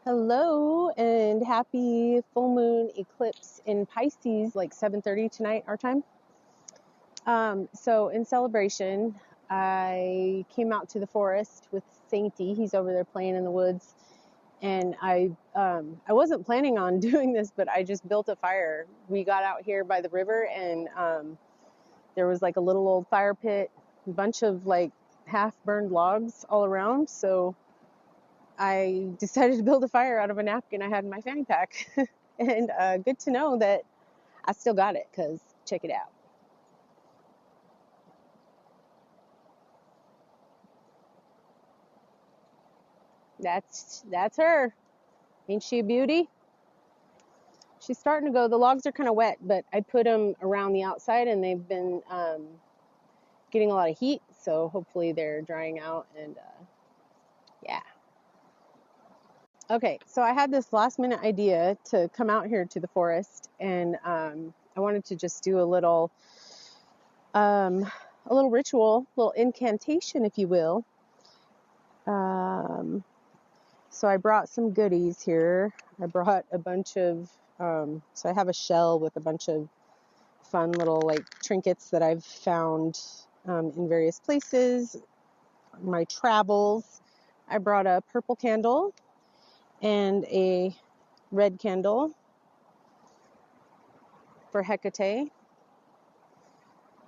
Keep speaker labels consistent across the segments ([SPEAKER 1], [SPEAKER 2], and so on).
[SPEAKER 1] Hello and happy full moon eclipse in Pisces, like 7:30 tonight, our time. So in celebration, I came out to the forest with Sainty. He's over there playing in the woods, and I wasn't planning on doing this, but I just built a fire. We got out here by the river, and there was like a little old fire pit, a bunch of like half burned logs all around. So I decided to build a fire out of a napkin I had in my fanny pack. And good to know that I still got it, because check it out. That's her. Ain't she a beauty? She's starting to go. The logs are kind of wet, but I put them around the outside, and they've been getting a lot of heat, so hopefully they're drying out, and yeah. Okay, so I had this last minute idea to come out here to the forest, and I wanted to just do a little ritual, a little incantation, if you will. So I brought some goodies here. I brought a bunch of, so I have a shell with a bunch of fun little like trinkets that I've found in various places. My travels. I brought a purple candle and a red candle for Hekate.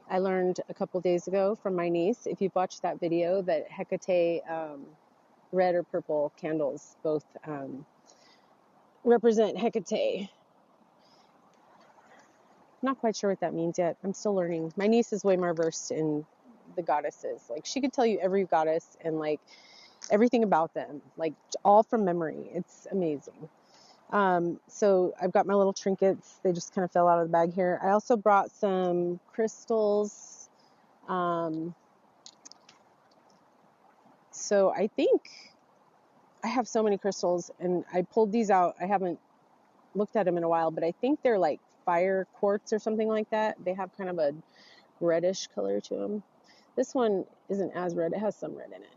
[SPEAKER 1] I learned a couple days ago from my niece, if you've watched that video, that Hekate red or purple candles both represent Hekate. Not quite sure what that means yet. I'm still learning. My niece is way more versed in the goddesses. Like, she could tell you every goddess and like everything about them, like all from memory. It's amazing. So I've got my little trinkets. They just kind of fell out of the bag here. I also brought some crystals. So I think I have so many crystals, and I pulled these out. I haven't looked at them in a while, but I think they're like fire quartz or something like that. They have kind of a reddish color to them. This one isn't as red. It has some red in it.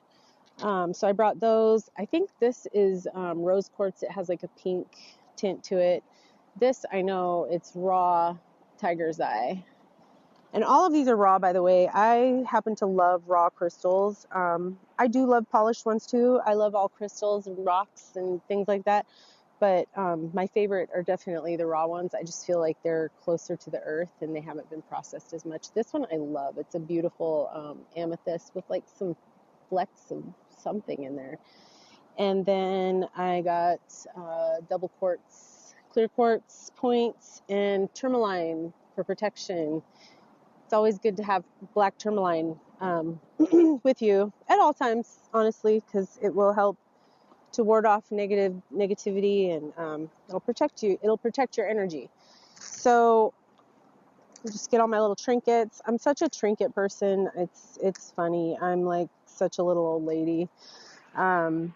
[SPEAKER 1] So I brought those. I think this is rose quartz. It has like a pink tint to it. This, I know it's raw tiger's eye. And all of these are raw, by the way. I happen to love raw crystals. I do love polished ones too. I love all crystals and rocks and things like that. But my favorite are definitely the raw ones. I just feel like they're closer to the earth and they haven't been processed as much. This one I love. It's a beautiful amethyst with like some flecks of something in there. And then I got double quartz, clear quartz points, and tourmaline for protection. It's always good to have black tourmaline with you at all times, honestly, because it will help to ward off negativity, and it'll protect you. It'll protect your energy. So just get all my little trinkets. I'm such a trinket person. It's funny. I'm like such a little old lady. I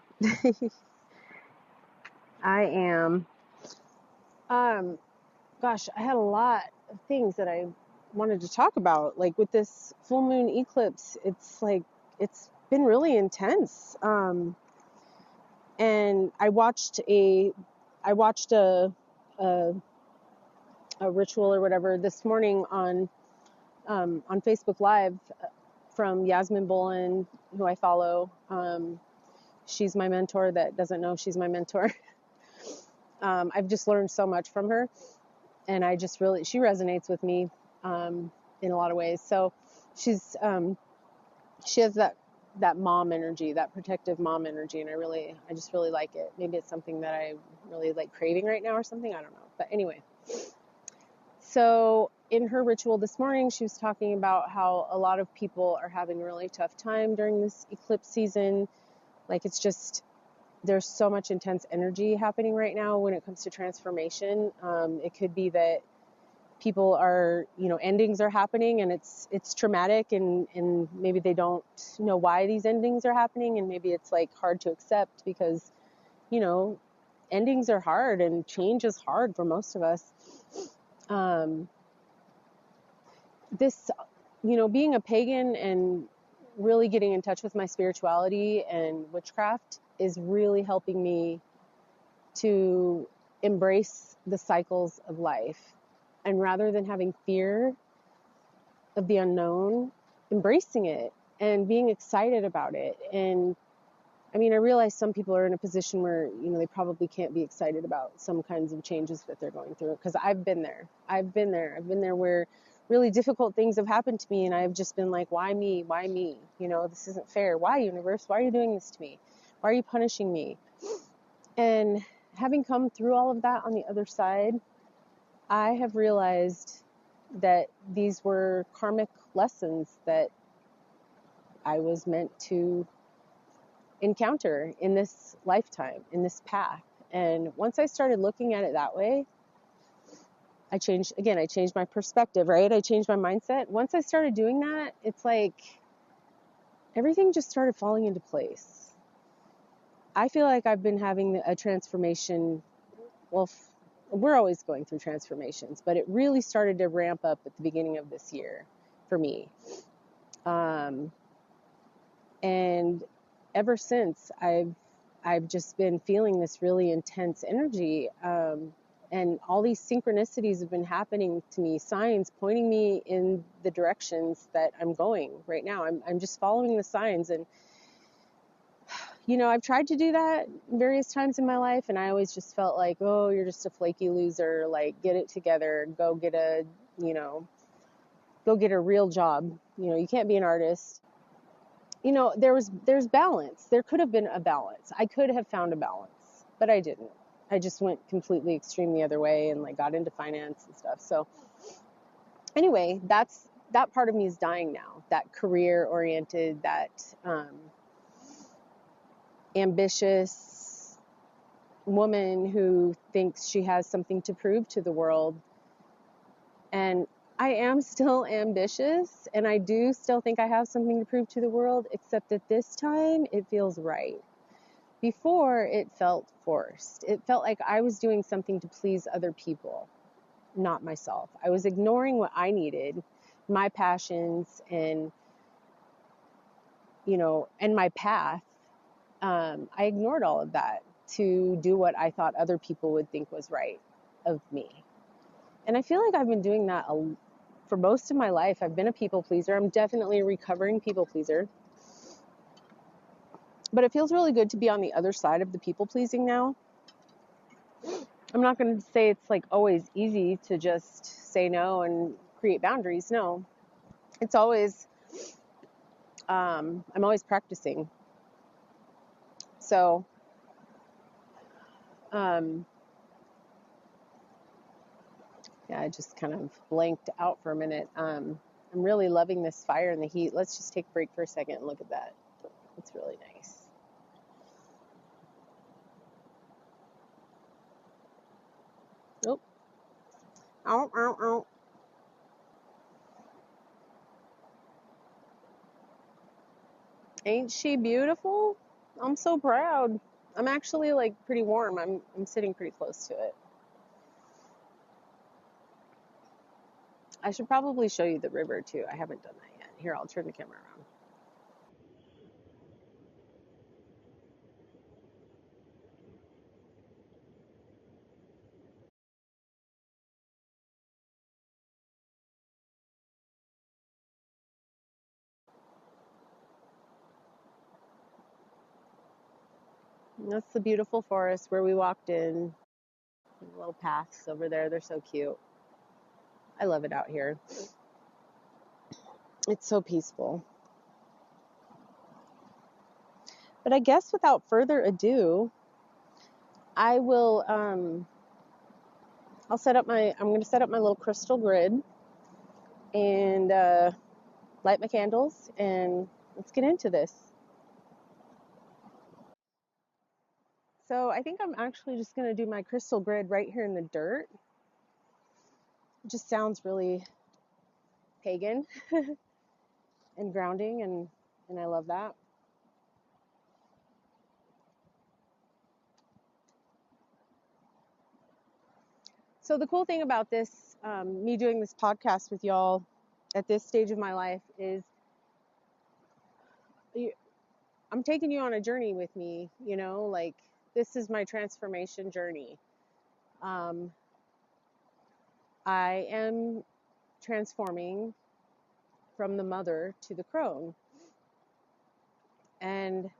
[SPEAKER 1] am. Gosh, I had a lot of things that I wanted to talk about. Like with this full moon eclipse, it's like it's been really intense. And I watched a ritual or whatever this morning on Facebook Live from Yasmin Bolin, who I follow. She's my mentor that doesn't know she's my mentor. I've just learned so much from her, and I just really, she resonates with me in a lot of ways. So she has that mom energy, that protective mom energy, and I just really like it. Maybe it's something that I really like craving right now or something, I don't know. But anyway, so in her ritual this morning, she was talking about how a lot of people are having a really tough time during this eclipse season. Like, it's just, there's so much intense energy happening right now when it comes to transformation. It could be that people are, endings are happening, and it's traumatic, and maybe they don't know why these endings are happening, and maybe it's like hard to accept because, endings are hard and change is hard for most of us. This, being a pagan and really getting in touch with my spirituality and witchcraft is really helping me to embrace the cycles of life. And rather than having fear of the unknown, embracing it and being excited about it. And I mean, I realize some people are in a position where, you know, they probably can't be excited about some kinds of changes that they're going through, because I've been there. I've been there where really difficult things have happened to me, and I've just been like, why me? Why me? You know, this isn't fair. Why, universe? Why are you doing this to me? Why are you punishing me? And having come through all of that on the other side, I have realized that these were karmic lessons that I was meant to encounter in this lifetime, in this path. And once I started looking at it that way, I changed my perspective, right? I changed my mindset. Once I started doing that, it's like everything just started falling into place. I feel like I've been having a transformation. Well, we're always going through transformations, but it really started to ramp up at the beginning of this year for me. And ever since, I've just been feeling this really intense energy. And all these synchronicities have been happening to me, signs pointing me in the directions that I'm going right now. I'm just following the signs. And, you know, I've tried to do that various times in my life, and I always just felt like, oh, you're just a flaky loser. Like, get it together. Go get a real job. You know, you can't be an artist. You know, there's balance. There could have been a balance. I could have found a balance, but I didn't. I just went completely extreme the other way and like got into finance and stuff. So anyway, that part of me is dying now. That career oriented, that ambitious woman who thinks she has something to prove to the world. And I am still ambitious, and I do still think I have something to prove to the world, except that this time it feels right. Before, it felt forced. It felt like I was doing something to please other people, not myself. I was ignoring what I needed, my passions, and, you know, and my path. I ignored all of that to do what I thought other people would think was right of me. And I feel like I've been doing that for most of my life. I've been a people pleaser. I'm definitely a recovering people pleaser. But it feels really good to be on the other side of the people pleasing now. I'm not going to say it's like always easy to just say no and create boundaries. No, it's always, I'm always practicing. So, yeah, I just kind of blanked out for a minute. I'm really loving this fire and the heat. Let's just take a break for a second and look at that. It's really nice. Oh, ow, ow, ow. Ain't she beautiful? I'm so proud. I'm actually like pretty warm. I'm sitting pretty close to it. I should probably show you the river too. I haven't done that yet. Here, I'll turn the camera around. And that's the beautiful forest where we walked in. The little paths over there, they're so cute. I love it out here. It's so peaceful. But I guess without further ado, I will I'm going to set up my little crystal grid and light my candles, and let's get into this. So I think I'm actually just going to do my crystal grid right here in the dirt. It just sounds really pagan and grounding, and I love that. So the cool thing about this, me doing this podcast with y'all at this stage of my life, is I'm taking you on a journey with me, you know, like this is my transformation journey. I am transforming from the mother to the crone. And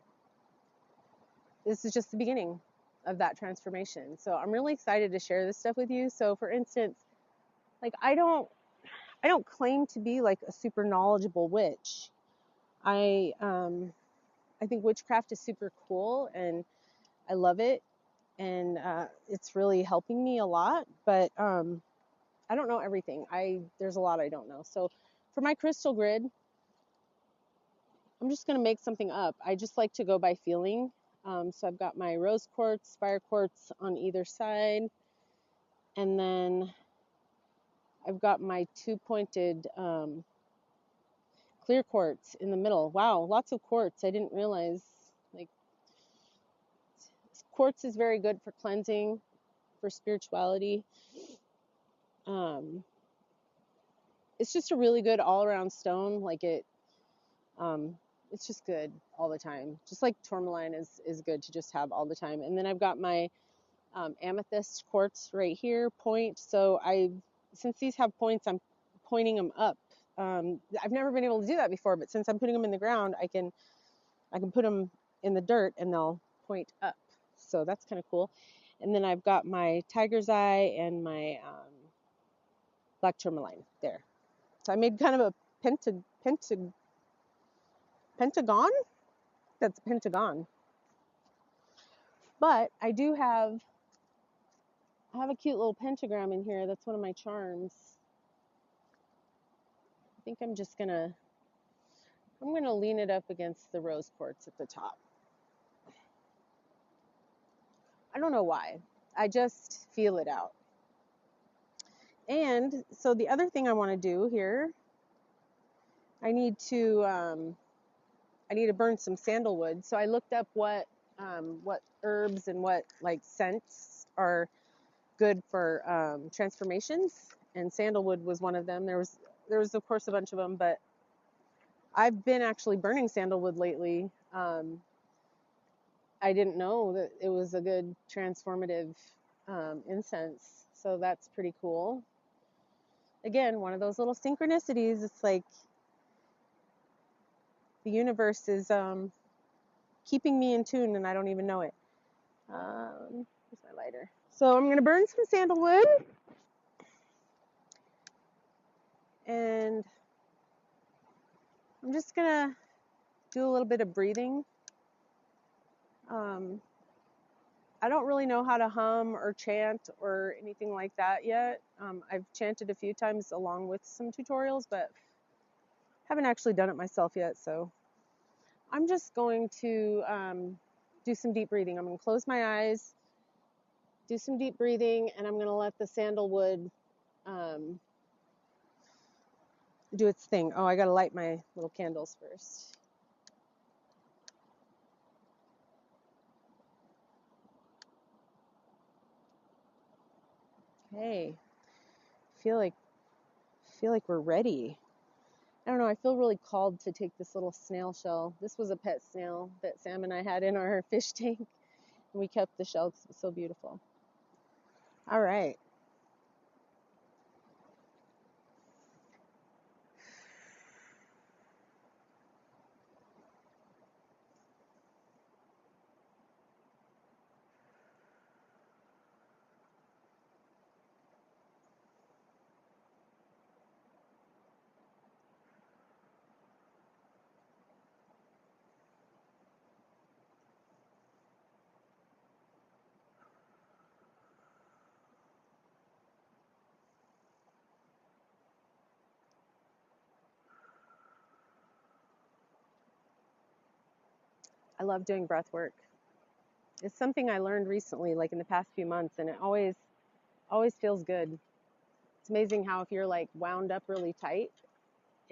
[SPEAKER 1] this is just the beginning of that transformation. So I'm really excited to share this stuff with you. So for instance, like I don't claim to be like a super knowledgeable witch. I think witchcraft is super cool and I love it, and it's really helping me a lot, but I don't know everything. There's a lot I don't know. So for my crystal grid, I'm just going to make something up. I just like to go by feeling. So I've got my rose quartz, fire quartz on either side, and then I've got my two-pointed clear quartz in the middle. Wow, lots of quartz. I didn't realize, like, quartz is very good for cleansing, for spirituality. It's just a really good all-around stone. Like it's just good all the time. Just like tourmaline is good to just have all the time. And then I've got my amethyst quartz right here, point. So since these have points, I'm pointing them up. I've never been able to do that before, but since I'm putting them in the ground, I can put them in the dirt and they'll point up. So that's kind of cool. And then I've got my tiger's eye and my black tourmaline there. So I made kind of a pentagon. That's a pentagon. But I have a cute little pentagram in here. That's one of my charms. I think I'm gonna lean it up against the rose quartz at the top. I don't know why. I just feel it out. And so the other thing I want to do here, I need to burn some sandalwood. So I looked up what herbs and what like scents are good for transformations, and sandalwood was one of them. There was of course a bunch of them, but I've been actually burning sandalwood lately. I didn't know that it was a good transformative incense, so that's pretty cool. Again, one of those little synchronicities. It's like the universe is keeping me in tune and I don't even know it. Here's my lighter. So I'm going to burn some sandalwood, and I'm just going to do a little bit of breathing. I don't really know how to hum or chant or anything like that yet. I've chanted a few times along with some tutorials, but haven't actually done it myself yet. So I'm just going to do some deep breathing. I'm going to close my eyes, do some deep breathing, and I'm going to let the sandalwood do its thing. Oh, I got to light my little candles first. Okay, feel like we're ready. I don't know, I feel really called to take this little snail shell. This was a pet snail that Sam and I had in our fish tank, and we kept the shell because it was so beautiful. All right. I love doing breath work. It's something I learned recently, like in the past few months, and it always feels good. It's amazing how if you're like wound up really tight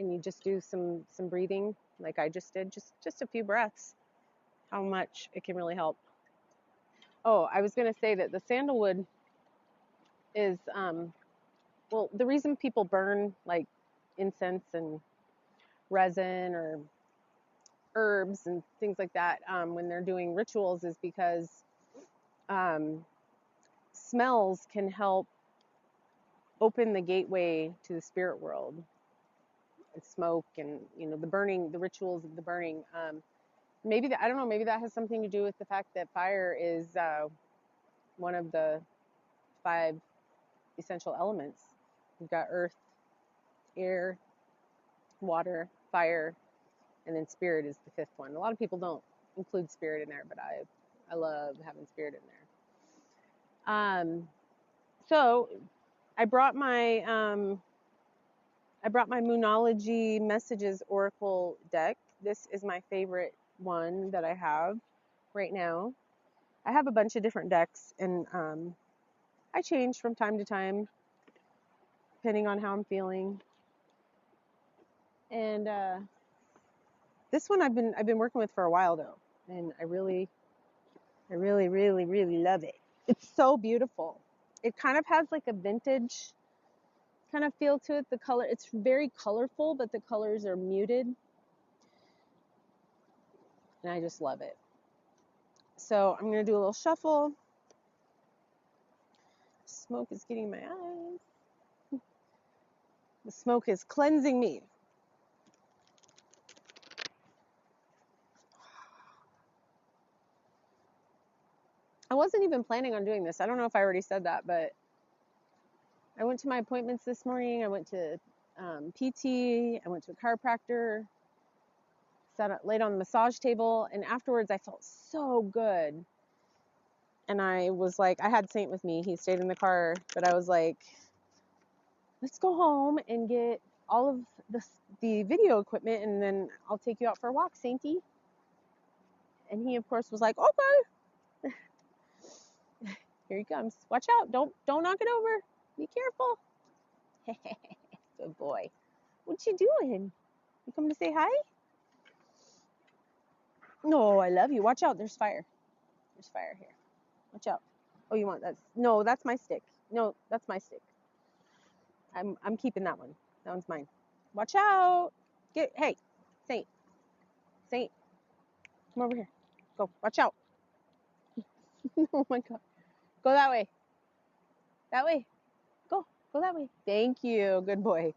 [SPEAKER 1] and you just do some breathing, like I just did, just a few breaths, how much it can really help. Oh, I was going to say that the sandalwood is well, the reason people burn like incense and resin or herbs and things like that when they're doing rituals is because smells can help open the gateway to the spirit world. And smoke and, you know, the burning, the rituals of the burning. Maybe I don't know, maybe that has something to do with the fact that fire is one of the 5 essential elements. We've got earth, air, water, fire, and then spirit is the 5th one. A lot of people don't include spirit in there, but I love having spirit in there. So I brought my Moonology Messages Oracle deck. This is my favorite one that I have right now. I have a bunch of different decks, and I change from time to time depending on how I'm feeling. And this one I've been working with for a while though, and I really love it. It's so beautiful. It kind of has like a vintage kind of feel to it. The color, it's very colorful, but the colors are muted, and I just love it. So I'm gonna do a little shuffle. Smoke is getting my eyes. The smoke is cleansing me. I wasn't even planning on doing this. I don't know if I already said that, but I went to my appointments this morning. I went to PT. I went to a chiropractor. Laid on the massage table, and afterwards I felt so good. And I was like, I had Saint with me. He stayed in the car, but I was like, let's go home and get all of the video equipment, and then I'll take you out for a walk, Sainty. And he, of course, was like, okay. Here he comes. Watch out. Don't knock it over. Be careful. Good boy. What you doing? You come to say hi? No, I love you. Watch out. There's fire. There's fire here. Watch out. Oh, you want that? No, that's my stick. No, that's my stick. I'm keeping that one. That one's mine. Watch out. Hey, Saint. Come over here. Go. Watch out. Oh my God. Go that way. That way. Go that way. Thank you. Good boy.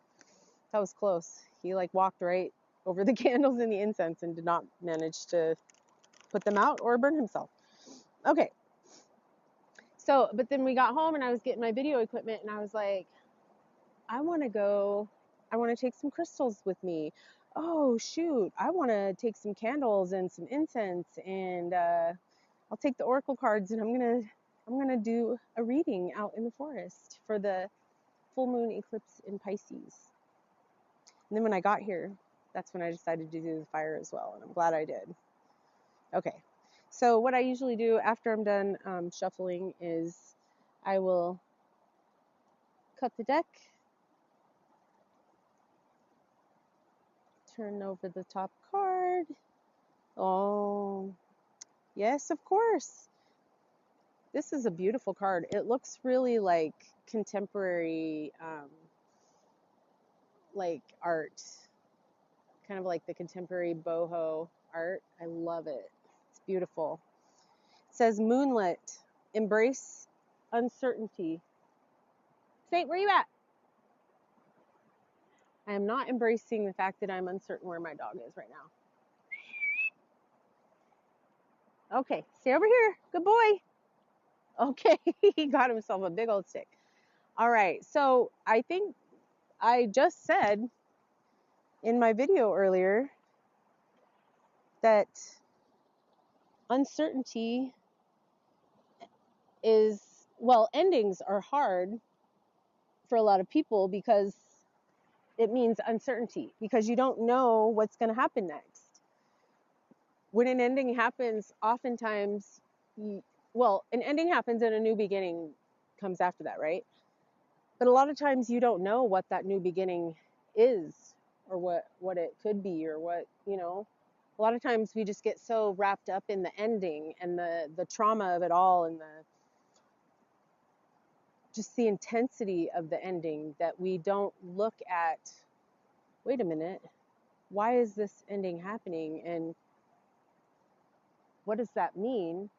[SPEAKER 1] That was close. He like walked right over the candles and the incense and did not manage to put them out or burn himself. Okay. So, but then we got home and I was getting my video equipment and I was like, I want to take some crystals with me. Oh shoot, I want to take some candles and some incense, and I'll take the oracle cards, and I'm gonna do a reading out in the forest for the full moon eclipse in Pisces. And then when I got here, that's when I decided to do the fire as well, and I'm glad I did. Okay, so what I usually do after I'm done shuffling is I will cut the deck, turn over the top card. Oh, yes, of course. This is a beautiful card. It looks really like contemporary, like art, kind of like the contemporary boho art. I love it. It's beautiful. It says, moonlit, embrace uncertainty. Saint, where you at? I am not embracing the fact that I'm uncertain where my dog is right now. Okay, stay over here. Good boy. Okay, he got himself a big old stick. All right, so I think I just said in my video earlier that uncertainty is, well, endings are hard for a lot of people because it means uncertainty, because you don't know what's going to happen next. When an ending happens, oftentimes, an ending happens and a new beginning comes after that, right? But a lot of times you don't know what that new beginning is, or what it could be, or what, a lot of times we just get so wrapped up in the ending and the trauma of it all, and just the intensity of the ending, that we don't look at, wait a minute, why is this ending happening, and what does that mean?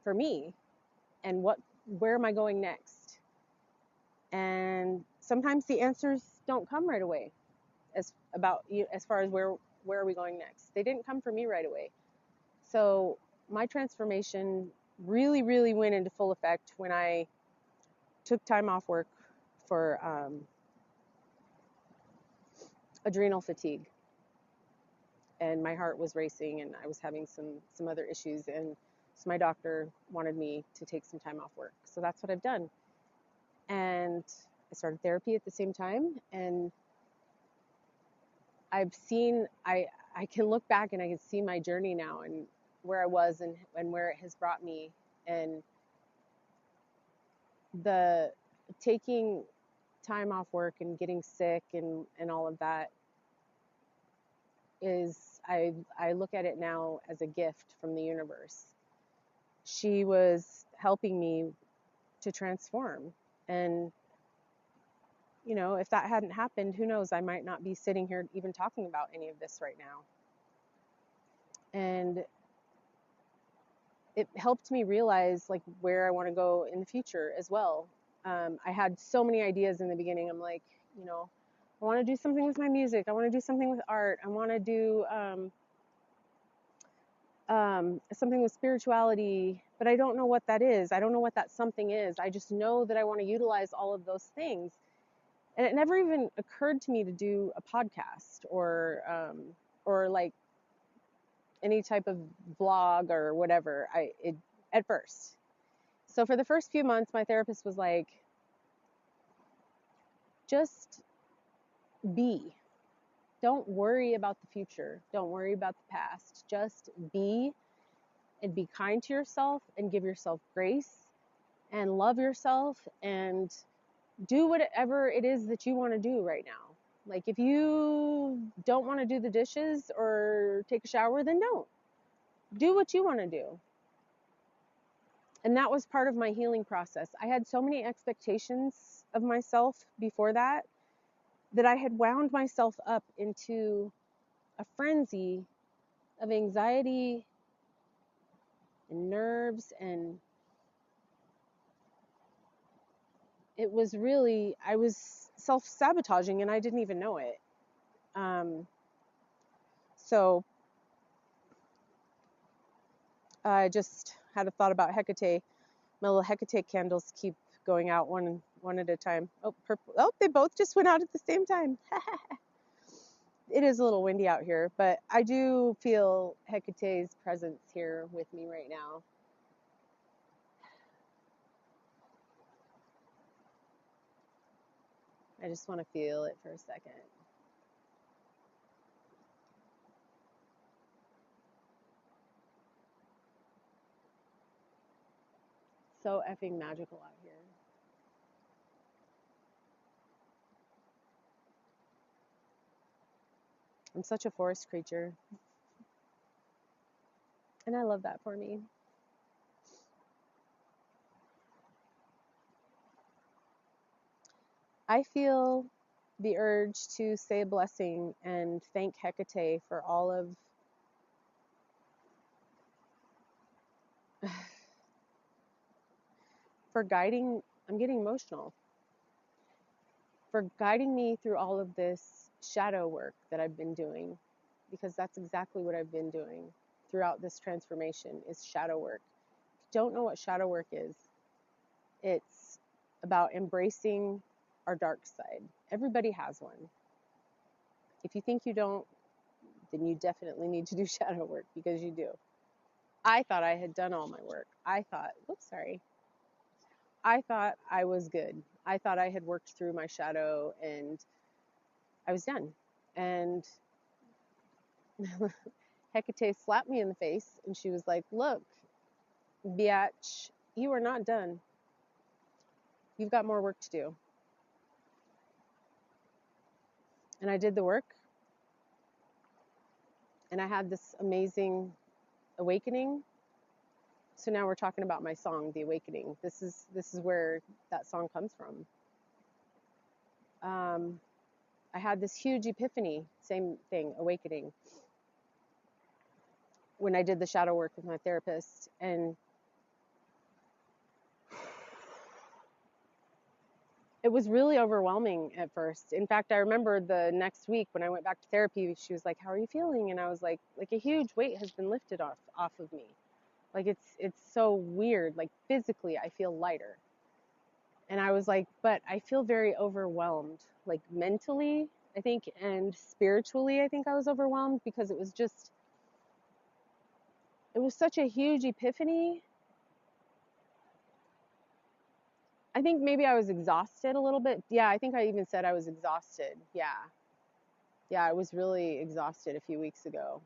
[SPEAKER 1] for me, and where am I going next? And sometimes the answers don't come right away as far as where are we going next. They didn't come for me right away. So my transformation really, really went into full effect when I took time off work for adrenal fatigue, and my heart was racing, and I was having some other issues, and so my doctor wanted me to take some time off work. So that's what I've done. And I started therapy at the same time, and I can look back and I can see my journey now, and where I was, and where it has brought me. And the taking time off work and getting sick and all of that is, I look at it now as a gift from the universe. She was helping me to transform. And, you know, if that hadn't happened, who knows, I might not be sitting here even talking about any of this right now. And it helped me realize like where I want to go in the future as well. I had so many ideas in the beginning. I'm like, you know, I want to do something with my music. I want to do something with art. I want to do something with spirituality, but I don't know what that is. I don't know what that something is. I just know that I want to utilize all of those things. And it never even occurred to me to do a podcast or like any type of vlog or whatever. At first. So for the first few months, my therapist was like, just be. Don't worry about the future. Don't worry about the past. Just be, and be kind to yourself, and give yourself grace, and love yourself, and do whatever it is that you want to do right now. Like if you don't want to do the dishes or take a shower, then don't. Do what you want to do. And that was part of my healing process. I had so many expectations of myself before that I had wound myself up into a frenzy of anxiety and nerves, and it was really, I was self-sabotaging and I didn't even know it. So I just had a thought about Hekate. My little Hekate candles keep going out one at a time. Oh, purple. Oh, they both just went out at the same time. It is a little windy out here, but I do feel Hecate's presence here with me right now. I just want to feel it for a second. So effing magical out here. I'm such a forest creature. And I love that for me. I feel the urge to say a blessing and thank Hekate for all of for guiding, I'm getting emotional, for guiding me through all of this shadow work that I've been doing, because that's exactly what I've been doing throughout this transformation is shadow work. If you don't know what shadow work is, it's about embracing our dark side. Everybody has one. If you think you don't, then you definitely need to do shadow work, because you do. I thought I had done all my work. I thought I was good. I thought I had worked through my shadow and I was done. And Hekate slapped me in the face and she was like, look, biatch, you are not done. You've got more work to do. And I did the work. And I had this amazing awakening. So now we're talking about my song, The Awakening. This is where that song comes from. I had this huge epiphany, same thing, awakening, when I did the shadow work with my therapist. And it was really overwhelming at first. In fact, I remember the next week when I went back to therapy, she was like, "How are you feeling?" And I was like a huge weight has been lifted off of me. Like it's so weird. Like physically, I feel lighter. And I was like, but I feel very overwhelmed. Like mentally, I think, and spiritually, I think I was overwhelmed because it was such a huge epiphany. I think maybe I was exhausted a little bit. Yeah, I think I even said I was exhausted. Yeah, I was really exhausted a few weeks ago.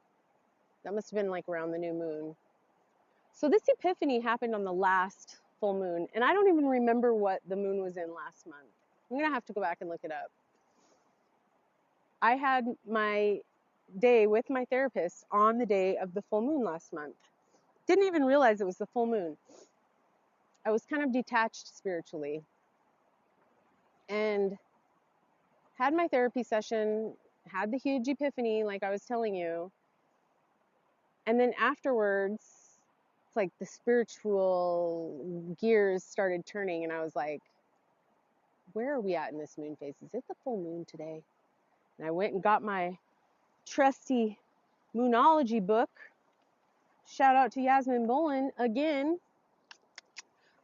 [SPEAKER 1] That must have been like around the new moon. So this epiphany happened on the last full moon, and I don't even remember what the moon was in last month. I'm gonna have to go back and look it up. I had my day with my therapist on the day of the full moon last month. Didn't even realize it was the full moon. I was kind of detached spiritually and had my therapy session, had the huge epiphany like I was telling you. And then afterwards, it's like the spiritual gears started turning and I was like, where are we at in this moon phase? Is it the full moon today? And I went and got my trusty moonology book. Shout out to Yasmin Bolin again.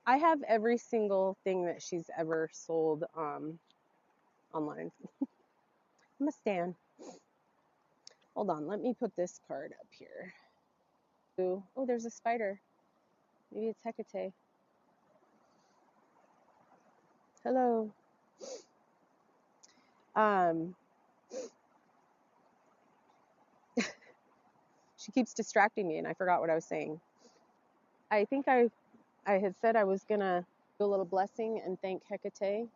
[SPEAKER 1] I have every single thing that she's ever sold online. I'm a stan. Hold on, let me put this card up here. Oh, there's a spider. Maybe it's Hekate. Hello. She keeps distracting me and I forgot what I was saying. I think I had said I was gonna do a little blessing and thank Hekate.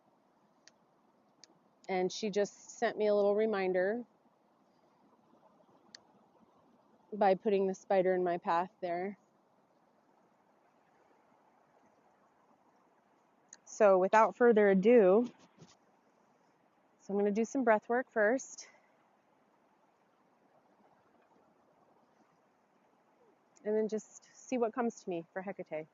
[SPEAKER 1] And she just sent me a little reminder by putting the spider in my path there. So without further ado, I'm going to do some breath work first. And then just see what comes to me for Hekate.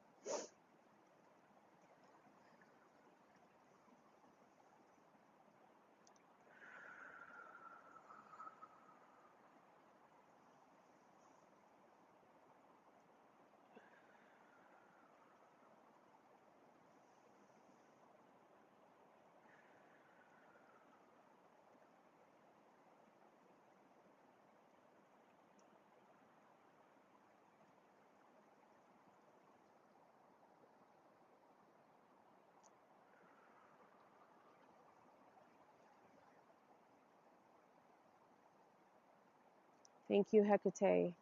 [SPEAKER 1] Thank you, Hekate,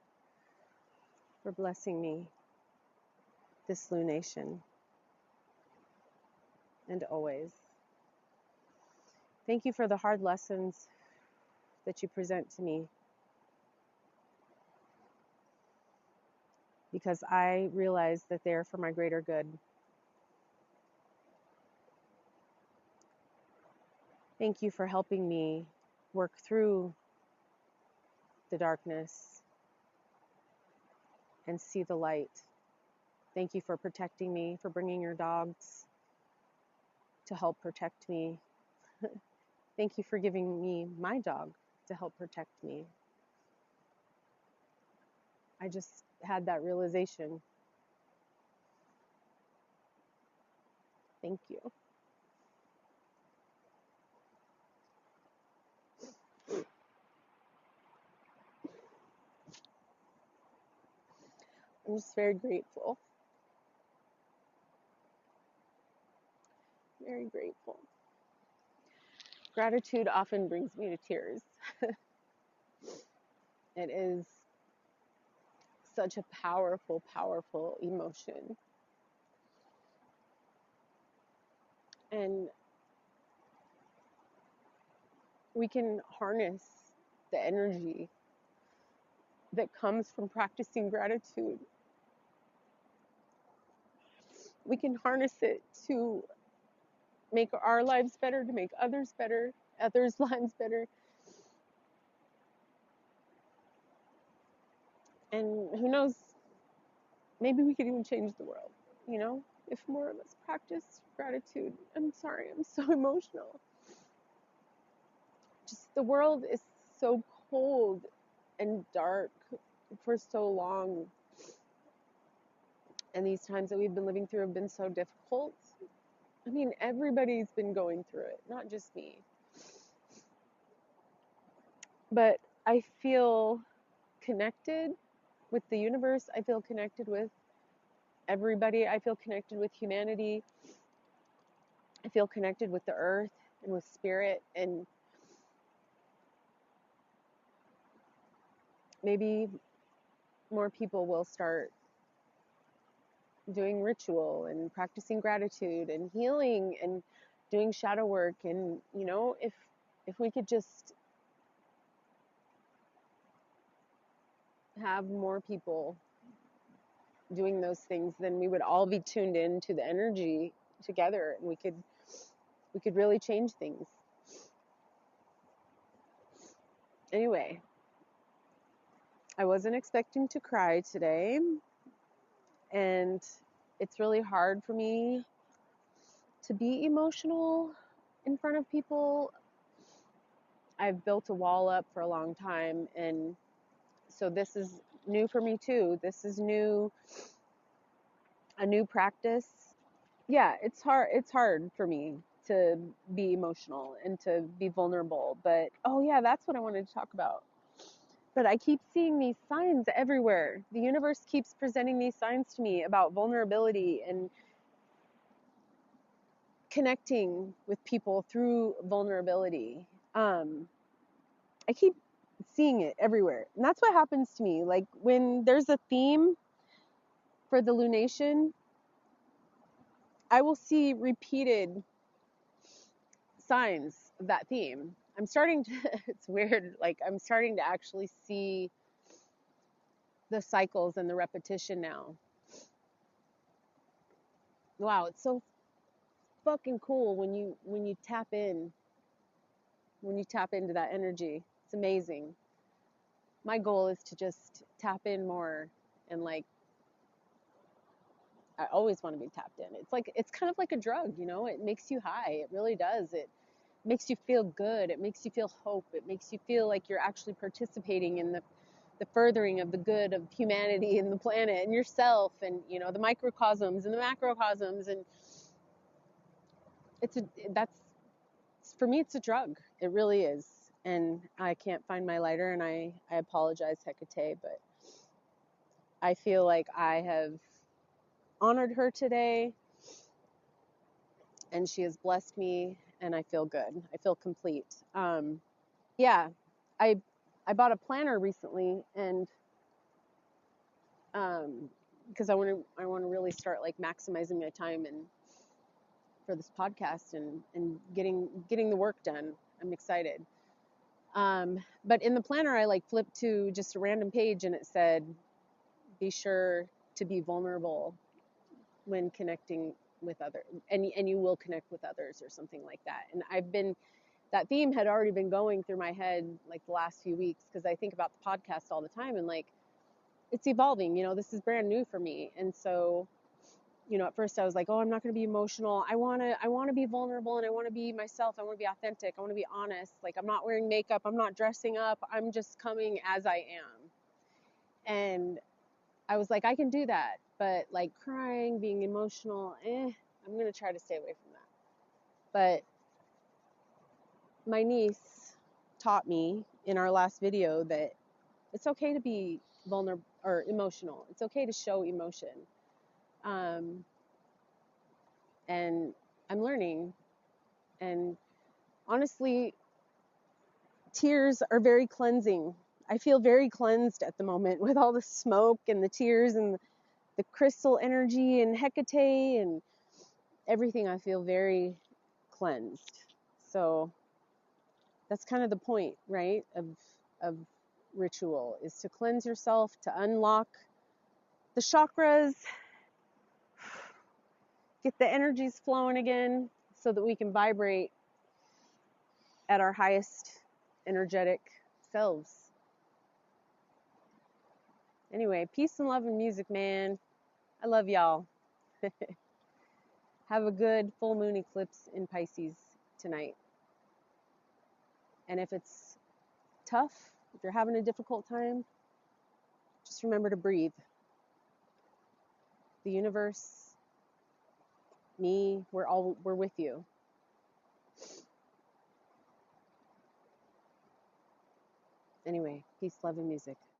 [SPEAKER 1] for blessing me this lunation and always. Thank you for the hard lessons that you present to me, because I realize that they're for my greater good. Thank you for helping me work through the darkness and see the light. Thank you for protecting me, for bringing your dogs to help protect me. Thank you for giving me my dog to help protect me. I just had that realization. Thank you. I'm just very grateful. Very grateful. Gratitude often brings me to tears. It is such a powerful, powerful emotion. And we can harness the energy that comes from practicing gratitude. We can harness it to make our lives better, to make others better, others' lives better. And who knows, maybe we could even change the world, you know? if more of us practice gratitude. I'm sorry, I'm so emotional. Just the world is so cold and dark for so long. And these times that we've been living through have been so difficult. I mean, everybody's been going through it, not just me. But I feel connected with the universe. I feel connected with everybody. I feel connected with humanity. I feel connected with the earth and with spirit. And maybe more people will start doing ritual and practicing gratitude and healing and doing shadow work. And, you know, if we could just have more people doing those things, then we would all be tuned in to the energy together, and we could really change things. Anyway, I wasn't expecting to cry today, and it's really hard for me to be emotional in front of people. I've built a wall up for a long time, and so this is new for me too. This is a new practice. Yeah, it's hard for me to be emotional and to be vulnerable. But oh yeah, that's what I wanted to talk about. But I keep seeing these signs everywhere. The universe keeps presenting these signs to me about vulnerability and connecting with people through vulnerability. I keep seeing it everywhere. And that's what happens to me. Like when there's a theme for the lunation, I will see repeated signs of that theme. I'm starting to, it's weird, like I'm starting to actually see the cycles and the repetition now. Wow, it's so fucking cool when you tap in, when you tap into that energy. It's amazing. My goal is to just tap in more, and like I always want to be tapped in. It's kind of like a drug, you know? It makes you high. It really does. It makes you feel good. It makes you feel hope. It makes you feel like you're actually participating in the furthering of the good of humanity and the planet and yourself, and you know, the microcosms and the macrocosms. And that's, for me, it's a drug. It really is. And I can't find my lighter, and I apologize, Hekate, but I feel like I have honored her today, and she has blessed me, and I feel good. I feel complete. Yeah, I bought a planner recently, and because I want to really start like maximizing my time and for this podcast and getting the work done. I'm excited. But in the planner, I like flipped to just a random page, and it said, be sure to be vulnerable when connecting with others, and you will connect with others, or something like that. And that theme had already been going through my head like the last few weeks, because I think about the podcast all the time, and like it's evolving, you know, this is brand new for me. And so, you know, at first I was like, oh, I'm not going to be emotional. I want to be vulnerable, and I want to be myself. I want to be authentic. I want to be honest. Like, I'm not wearing makeup. I'm not dressing up. I'm just coming as I am. And I was like, I can do that. But like crying, being emotional, I'm going to try to stay away from that. But my niece taught me in our last video that it's okay to be vulnerable or emotional. It's okay to show emotion. And I'm learning. And honestly, tears are very cleansing. I feel very cleansed at the moment with all the smoke and the tears and the crystal energy and Hekate and everything. I feel very cleansed. So that's kind of the point, right, of ritual, is to cleanse yourself, to unlock the chakras, get the energies flowing again, so that we can vibrate at our highest energetic selves. Anyway, peace and love and music, man. I love y'all. Have a good full moon eclipse in Pisces tonight. And if it's tough, if you're having a difficult time, just remember to breathe. The universe, me, we're with you. Anyway, peace, love, and music.